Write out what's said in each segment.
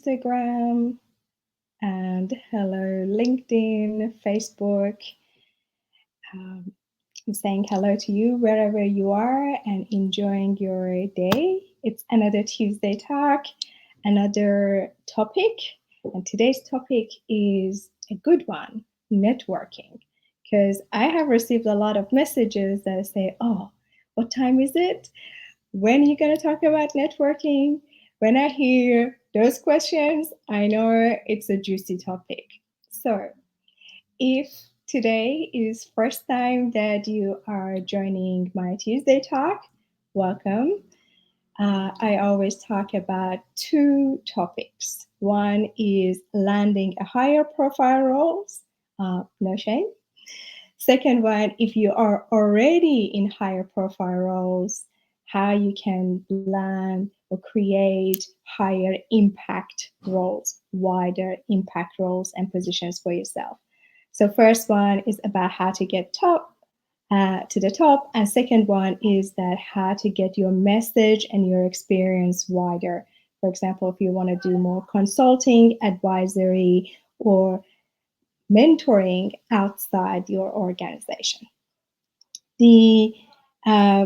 Instagram, and hello, LinkedIn, Facebook. Um, I'm saying hello to you wherever you are and enjoying your day. It's another Tuesday talk, another topic. And today's topic is a good one, networking. Because I have received a lot of messages that say, oh, what time is it? When are you going to talk about networking? When I hear those questions, I know it's a juicy topic. So, if today is first time that you are joining my Tuesday talk, welcome. I always talk about two topics. One is landing a higher profile roles, no shame. Second one, if you are already in higher profile roles, how you can land or create higher impact roles, wider impact roles and positions for yourself. So first one is about how to get to the top, and second one is that how to get your message and your experience wider. For example, if you want to do more consulting, advisory, or mentoring outside your organization. The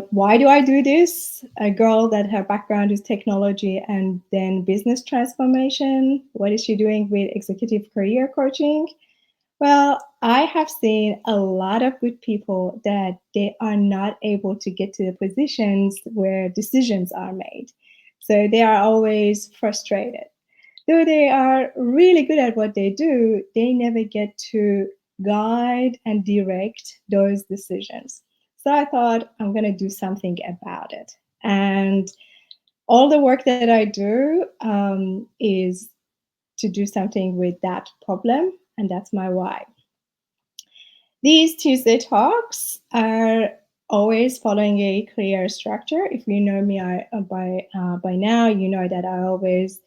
why do I do this? A girl that her background is technology and then business transformation. What is she doing with executive career coaching? Well, I have seen a lot of good people that they are not able to get to the positions where decisions are made. So they are always frustrated. Though they are really good at what they do, they never get to guide and direct those decisions. So I thought I'm going to do something about it. And all the work that I do is to do something with that problem. And that's my why. These Tuesday talks are always following a clear structure. If you know me by now, you know that I always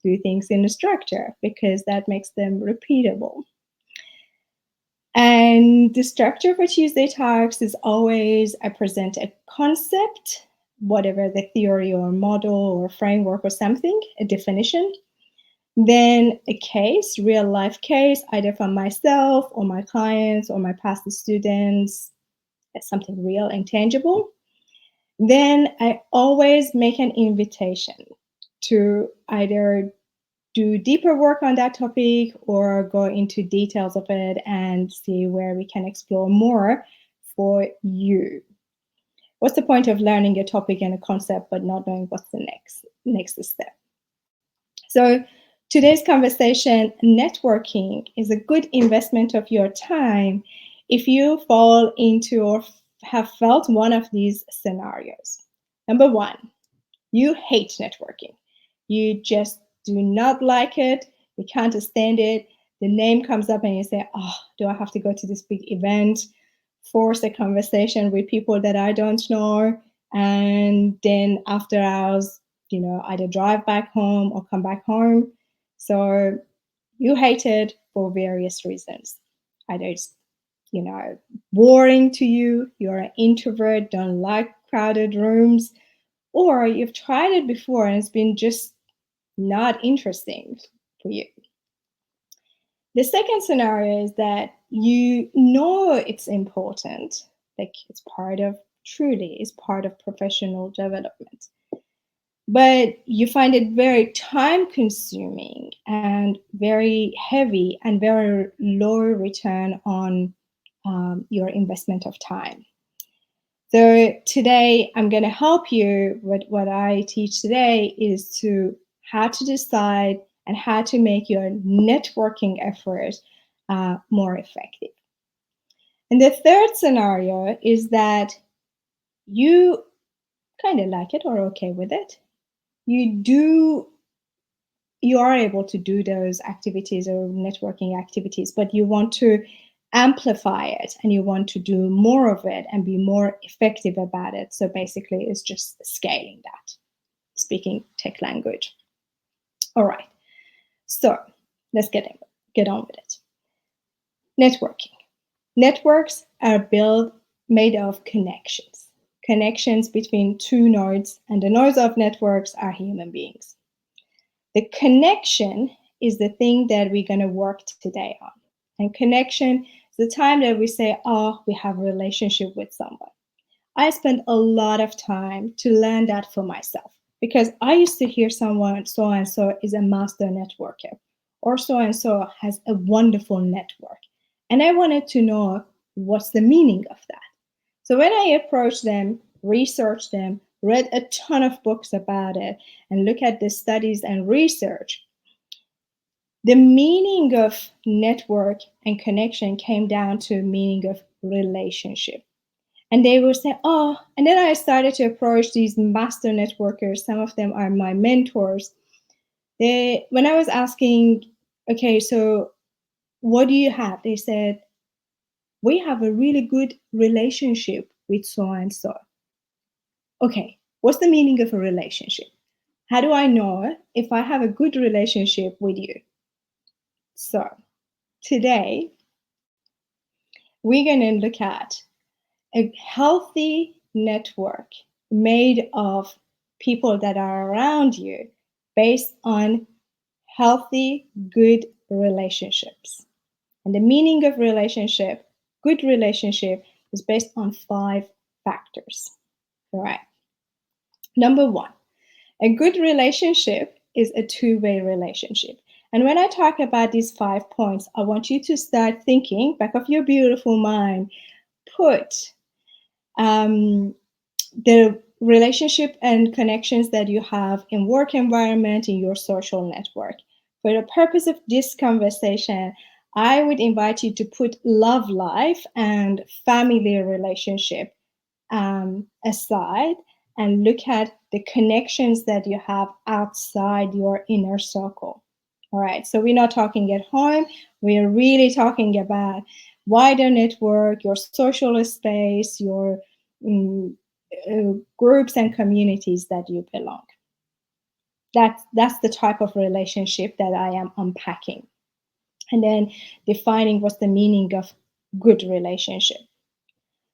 do things in a structure because that makes them repeatable. And the structure for Tuesday Talks is always I present a concept, whatever the theory or model or framework or something, a definition. Then a case, real life case, either from myself or my clients or my past students, something real and tangible. Then I always make an invitation to either do deeper work on that topic or go into details of it and see where we can explore more for you. What's the point of learning a topic and a concept but not knowing what's the next step? So today's conversation, networking is a good investment of your time if you fall into or have felt one of these scenarios. Number one, you hate networking. You just do not like it. You can't stand it. The name comes up and you say, oh, do I have to go to this big event, force a conversation with people that I don't know, and then after hours, either drive back home or come back home. So you hate it for various reasons. Either it's, boring to you, you're an introvert, don't like crowded rooms, or you've tried it before and it's been just not interesting for you. The second scenario is that you know it's important, like it's part of professional development, but you find it very time consuming and very heavy and very low return on your investment of time. So today I'm going to help you. What I teach today is to how to decide and how to make your networking effort more effective. And the third scenario is that you kind of like it or okay with it. You are able to do those activities or networking activities, but you want to amplify it and you want to do more of it and be more effective about it. So basically it's just scaling that, speaking tech language. All right, so let's get on with it. Networking. Networks are made of connections between two nodes, and the nodes of networks are human beings. The connection is the thing that we're going to work today on. And connection is the time that we say, oh, we have a relationship with someone. I spent a lot of time to learn that for myself because I used to hear someone, so and so is a master networker, or so and so has a wonderful network. And I wanted to know what's the meaning of that. So when I approached them, researched them, read a ton of books about it, and look at the studies and research, the meaning of network and connection came down to meaning of relationship. And they will say, oh, and then I started to approach these master networkers. Some of them are my mentors. When I was asking, okay, so what do you have? They said, we have a really good relationship with so and so. Okay, what's the meaning of a relationship? How do I know if I have a good relationship with you? So today, we're going to look at a healthy network made of people that are around you based on healthy, good relationships. And the meaning of relationship, good relationship, is based on 5 factors. All right. Number one, a good relationship is a two-way relationship. And when I talk about these 5 points, I want you to start thinking back of your beautiful mind, put um, the relationship and connections that you have in work environment, in your social network. For the purpose of this conversation, I would invite you to put love life and family relationship aside and look at the connections that you have outside your inner circle. All right, so we're not talking at home, we're really talking about wider network, your social space, your mm, groups and communities that you belong. That's the type of relationship that I am unpacking. And then defining what's the meaning of good relationship.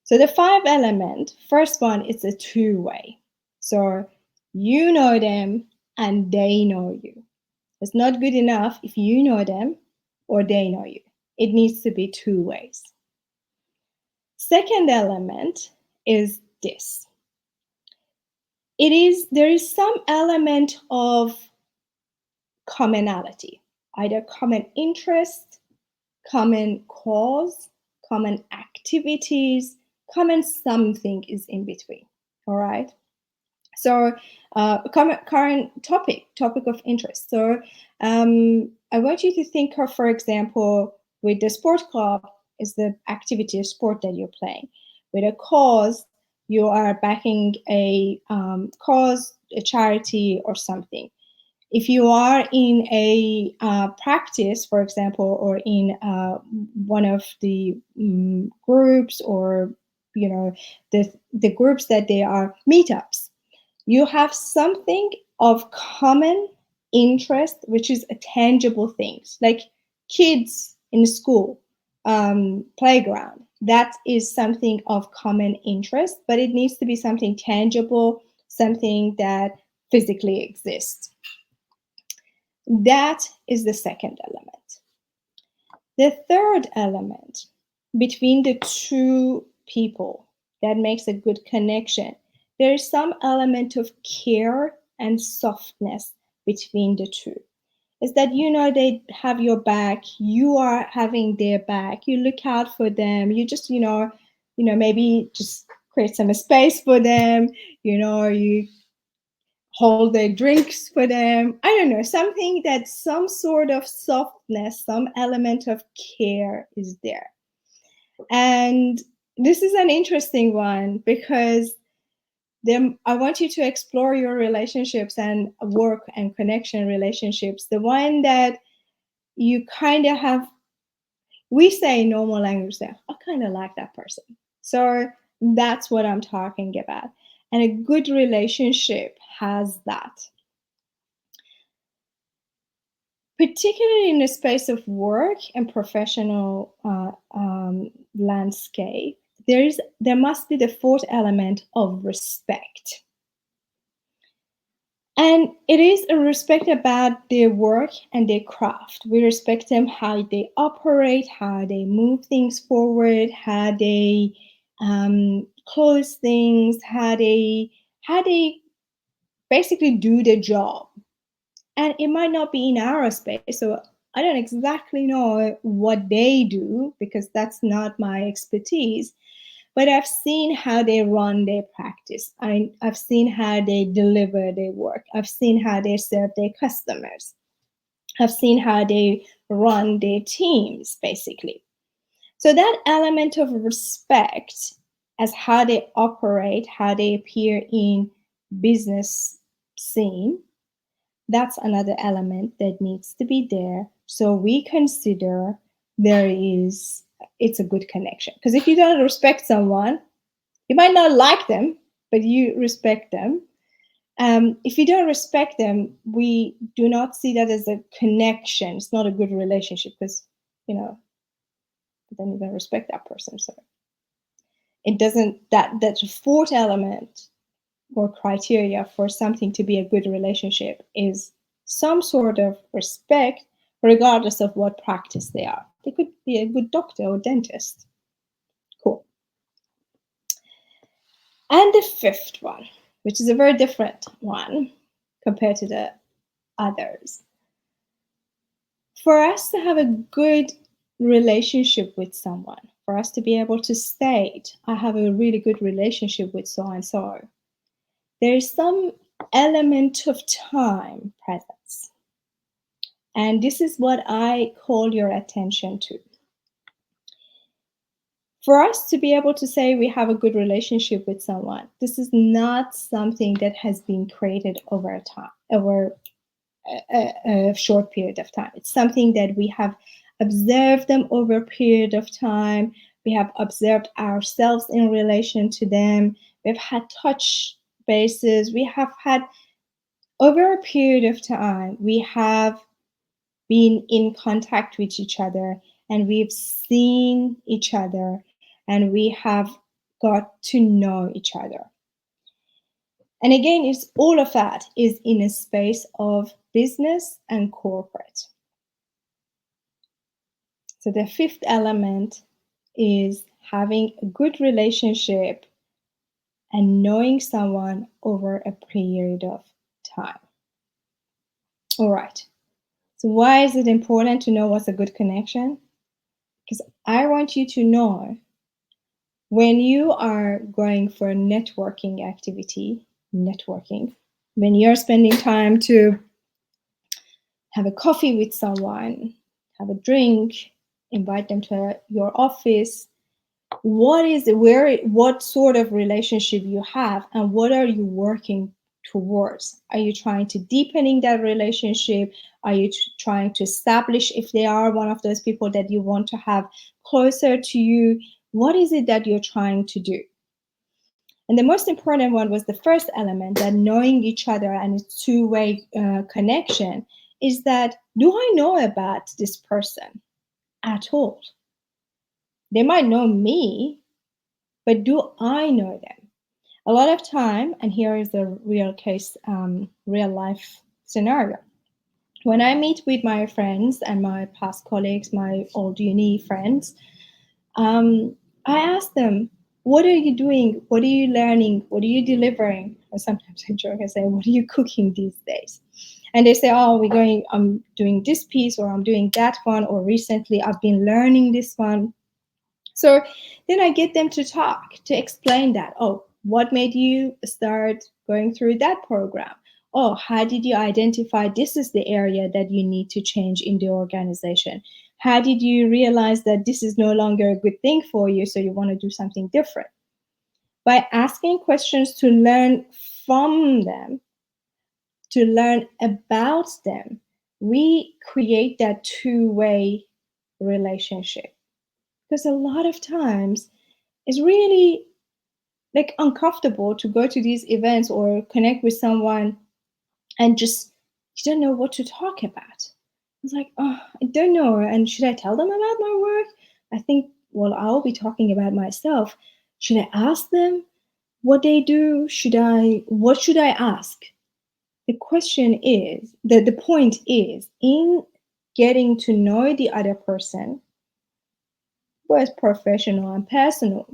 So the 5 element, first one is a two-way. So you know them and they know you. It's not good enough if you know them or they know you. It needs to be 2 ways. Second element is this. There is some element of commonality, either common interest, common cause, common activities, common something is in between. All right. So, current topic of interest. So, I want you to think of, for example, with the sport club, is the activity, a sport that you're playing. With a cause, you are backing a cause, a charity, or something. If you are in a practice, for example, or in one of the groups, or the groups that they are meetups, you have something of common interest, which is a tangible things like kids in school, playground. That is something of common interest, but it needs to be something tangible, something that physically exists. That is the second element. The third element between the two people that makes a good connection, there is some element of care and softness between the two. Is that they have your back, you are having their back, you look out for them, you just maybe just create some space for them, you hold their drinks for them. I don't know, something that some sort of softness, some element of care is there. And this is an interesting one because then I want you to explore your relationships and work and connection relationships. The one that you kind of have, we say in normal language there, I kind of like that person. So that's what I'm talking about. And a good relationship has that. Particularly in the space of work and professional landscape, there must be the fourth element of respect. And it is a respect about their work and their craft. We respect them how they operate, how they move things forward, how they close things, how they basically do the job. And it might not be in our space, so I don't exactly know what they do because that's not my expertise. But I've seen how they run their practice. I've seen how they deliver their work. I've seen how they serve their customers. I've seen how they run their teams, basically. So that element of respect as how they operate, how they appear in business scene, that's another element that needs to be there. So we consider it's a good connection. Because if you don't respect someone, you might not like them, but you respect them. If you don't respect them, we do not see that as a connection. It's not a good relationship because, you don't even respect that person. So it doesn't, that fourth element or criteria for something to be a good relationship is some sort of respect, regardless of what practice they are. They could be a good doctor or dentist. Cool. And the fifth one, which is a very different one compared to the others. For us to have a good relationship with someone, for us to be able to state, I have a really good relationship with so and so, there is some element of time presence. And this is what I call your attention to. For us to be able to say we have a good relationship with someone, this is not something that has been created over time, over a short period of time. It's something that we have observed them over a period of time. We have observed ourselves in relation to them. We've had touch bases. We have had, over a period of time, we have been in contact with each other and we've seen each other and we have got to know each other. And again, it's all of that is in a space of business and corporate. So the fifth element is having a good relationship and knowing someone over a period of time. All right. So why is it important to know what's a good connection? Because I want you to know when you are going for a networking activity, when you're spending time to have a coffee with someone, have a drink, invite them to your office, what sort of relationship you have and what are you working towards? Are you trying to deepening that relationship? Are you trying to establish if they are one of those people that you want to have closer to you? What is it that you're trying to do? And the most important one was the first element, that knowing each other and a two-way connection, is that, do I know about this person at all? They might know me, but do I know them? A lot of time, and here is the real case, real life scenario. When I meet with my friends and my past colleagues, my old uni friends, I ask them, what are you doing? What are you learning? What are you delivering? Or sometimes I joke and say, what are you cooking these days? And they say, oh, I'm doing this piece, or I'm doing that one, or recently I've been learning this one. So then I get them to talk, to explain that. Oh, what made you start going through that program? Oh, how did you identify this is the area that you need to change in the organization? How did you realize that this is no longer a good thing for you, so you want to do something different? By asking questions to learn from them, to learn about them, we create that two-way relationship. Because a lot of times it's really like uncomfortable to go to these events or connect with someone and just you don't know what to talk about. It's like, oh, I don't know. And should I tell them about my work? I think, well, I'll be talking about myself. Should I ask them what they do? What should I ask? The question is, the point is, in getting to know the other person, both professional and personal,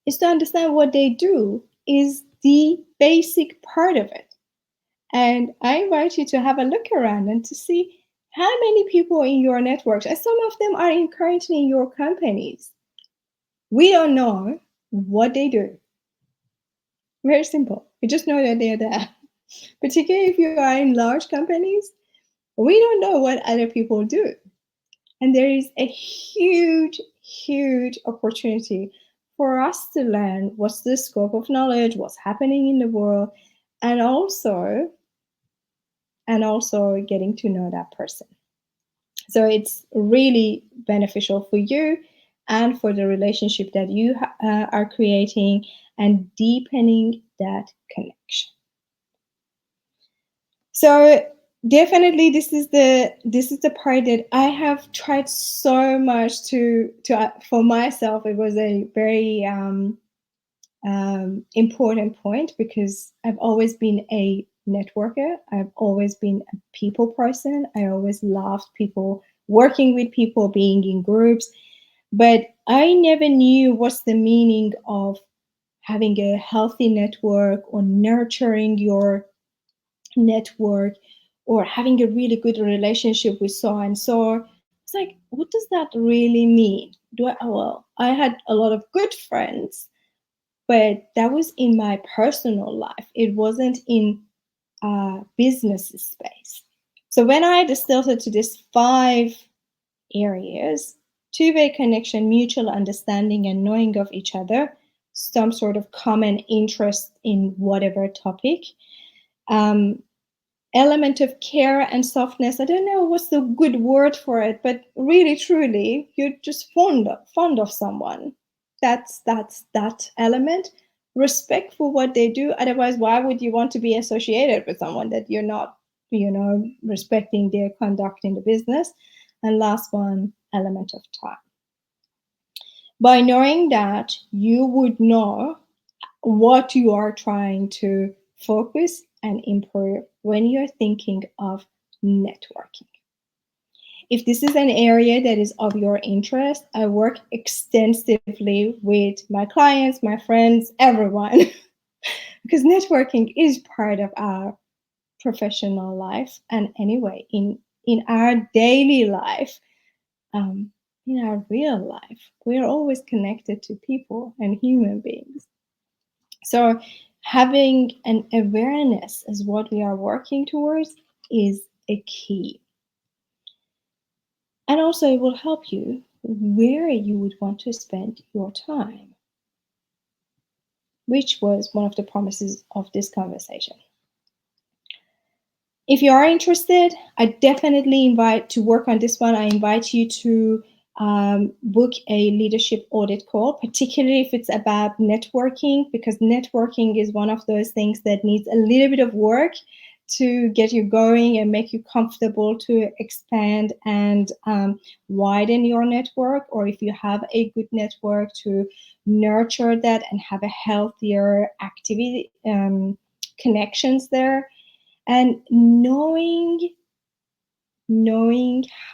is to understand what they do is the basic part of it. And I invite you to have a look around and to see how many people in your networks, and some of them are currently in your companies. We don't know what they do. Very simple. We just know that they're there. Particularly if you are in large companies, we don't know what other people do. And there is a huge, huge opportunity for us to learn what's the scope of knowledge, what's happening in the world, and also getting to know that person. So it's really beneficial for you and for the relationship that you are creating and deepening that connection. So definitely this is the part that I have tried so much to for myself. It was a very important point because I've always been a networker. I've always been a people person. I always loved people, working with people, being in groups. But I never knew what's the meaning of having a healthy network or nurturing your network or having a really good relationship with so and so. It's like, what does that really mean? Well, I had a lot of good friends, but that was in my personal life. It wasn't in business space. So when I distilled it to these 5 areas: two-way connection, mutual understanding and knowing of each other, some sort of common interest in whatever topic, um, element of care and softness. I don't know what's the good word for it, but really, truly, you're just fond of someone. That's that element. Respect for what they do. Otherwise, why would you want to be associated with someone that you're not, respecting their conduct in the business? And last one, element of time. By knowing that, you would know what you are trying to focus and improve when you're thinking of networking. If this is an area that is of your interest, I work extensively with my clients, my friends, everyone, because networking is part of our professional life. And anyway, in our daily life, um, in our real life, we're always connected to people and human beings. So having an awareness as what we are working towards is a key. And also it will help you where you would want to spend your time, which was one of the promises of this conversation. If you are interested, I definitely invite to work on this one. I invite you to book a leadership audit call, particularly if it's about networking, because networking is one of those things that needs a little bit of work to get you going and make you comfortable to expand and widen your network, or if you have a good network, to nurture that and have a healthier activity connections there. And knowing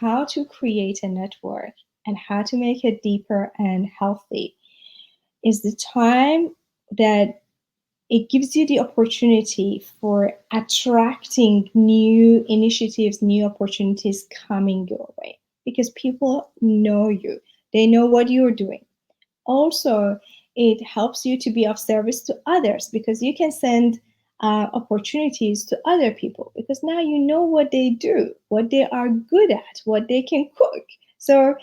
how to create a network and how to make it deeper and healthy is the time that it gives you the opportunity for attracting new initiatives, new opportunities coming your way, because people know you, they know what you're doing. Also, it helps you to be of service to others, because you can send opportunities to other people, because now you know what they do, what they are good at, what they can cook. So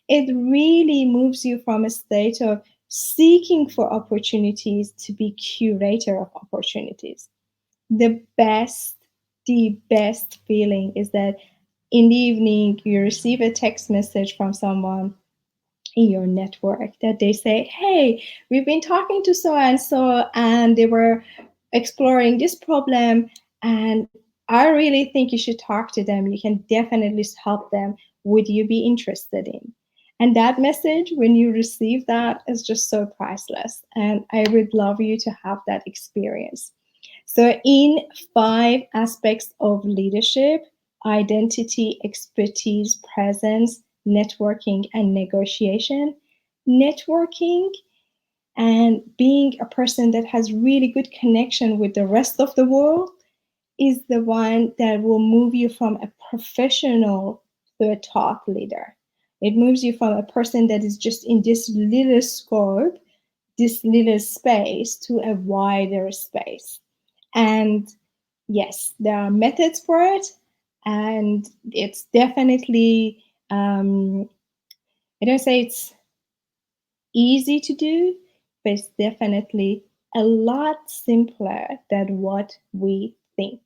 it really moves you from a state of seeking for opportunities to be curator of opportunities. The best, the best feeling is that in the evening you receive a text message from someone in your network that they say, hey, we've been talking to so and so, and they were exploring this problem, and I really think you should talk to them. You can definitely help them. Would you be interested in? And that message, when you receive that, is just so priceless. And I would love you to have that experience. So, in 5 aspects of leadership: identity, expertise, presence, networking, and negotiation. Networking and being a person that has really good connection with the rest of the world is the one that will move you from a professional to a thought leader. It moves you from a person that is just in this little scope, this little space, to a wider space. And yes, there are methods for it, and it's definitely, I don't say it's easy to do, but it's definitely a lot simpler than what we think.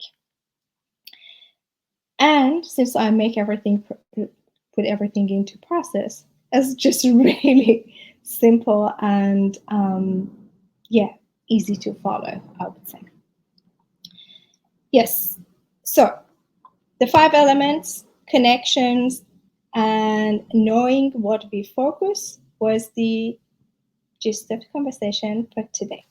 And since I make everything, put everything into process, it's just really simple and yeah, easy to follow, I would say. Yes. So the 5 elements, connections, and knowing what we focus was the gist of the conversation for today.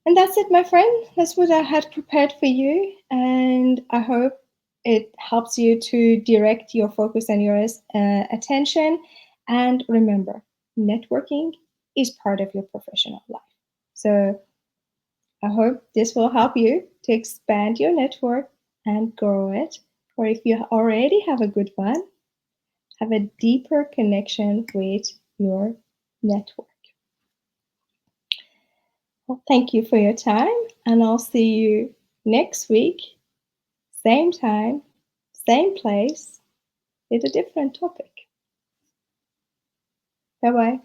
And that's it, my friend. That's what I had prepared for you. And I hope it helps you to direct your focus and your attention. And remember, networking is part of your professional life. So I hope this will help you to expand your network and grow it. Or if you already have a good one, have a deeper connection with your network. Well, thank you for your time, and I'll see you next week, same time, same place, with a different topic. Bye bye.